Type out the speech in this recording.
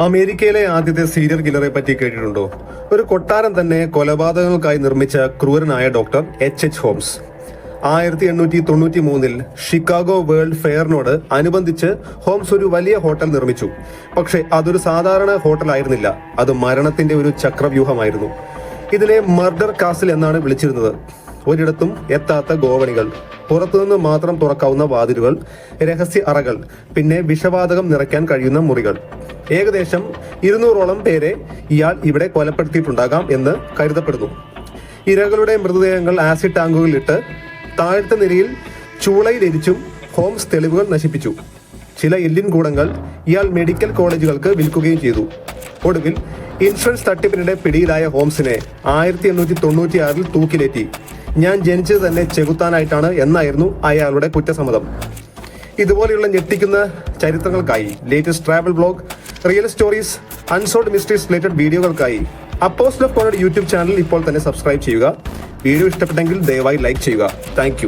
അമേരിക്കയിലെ ആദ്യത്തെ സീരിയൽ കില്ലറെ പറ്റി കേട്ടിട്ടുണ്ടോ? ഒരു കൊട്ടാരം തന്നെ കൊലപാതകങ്ങൾക്കായി നിർമ്മിച്ച ക്രൂരനായ doctor H.H. Holmes. 1893 Chicago world ഫെയറിനോട് അനുബന്ധിച്ച് ഹോംസ് ഒരു വലിയ ഹോട്ടൽ നിർമ്മിച്ചു. പക്ഷെ അതൊരു സാധാരണ ഹോട്ടൽ ആയിരുന്നില്ല, അത് മരണത്തിന്റെ ഒരു ചക്രവ്യൂഹമായിരുന്നു. ഇതിനെ മർഡർ കാസിൽ എന്നാണ് വിളിച്ചിരുന്നത്. ഒരിടത്തും എത്താത്ത ഗോവണികൾ, പുറത്തുനിന്ന് മാത്രം തുറക്കാവുന്ന വാതിലുകൾ, രഹസ്യ അറകൾ, പിന്നെ വിഷവാതകം നിറയ്ക്കാൻ കഴിയുന്ന മുറികൾ. ഏകദേശം 200ഓളം പേരെ ഇയാൾ ഇവിടെ കൊലപ്പെടുത്തിയിട്ടുണ്ടാകാം എന്ന് കരുതപ്പെടുന്നു. ഇരകളുടെ മൃതദേഹങ്ങൾ ആസിഡ് ടാങ്കുകളിലിട്ട് താഴത്തെ നിരയിൽ ചൂളയിലെരിച്ചും ഹോംസ് തെളിവുകൾ നശിപ്പിച്ചു. ചില എല്ലിൻ കൂടങ്ങൾ ഇയാൾ മെഡിക്കൽ കോളേജുകൾക്ക് വിൽക്കുകയും ചെയ്തു. ഒടുവിൽ ഇൻഷുറൻസ് തട്ടിപ്പിനിടെ പിടിയിലായ ഹോംസിനെ 1896 തൂക്കിലേറ്റി. ഞാൻ ജനിച്ചത് തന്നെ ചെകുത്താനായിട്ടാണ് എന്നായിരുന്നു അയാളുടെ കുറ്റസമ്മതം. ഇതുപോലെയുള്ള ഞെട്ടിക്കുന്ന ചരിത്രങ്ങൾക്കായി latest travel blog, real stories, unsolved mysteries related വീഡിയോകൾക്കായി അപ്പോസ്റ്റൽ ഓഫ് കോണയുടെ യൂട്യൂബ് ചാനൽ ഇപ്പോൾ തന്നെ സബ്സ്ക്രൈബ് ചെയ്യുക. വീഡിയോ ഇഷ്ടപ്പെട്ടെങ്കിൽ ദയവായി ലൈക്ക് ചെയ്യുക. താങ്ക്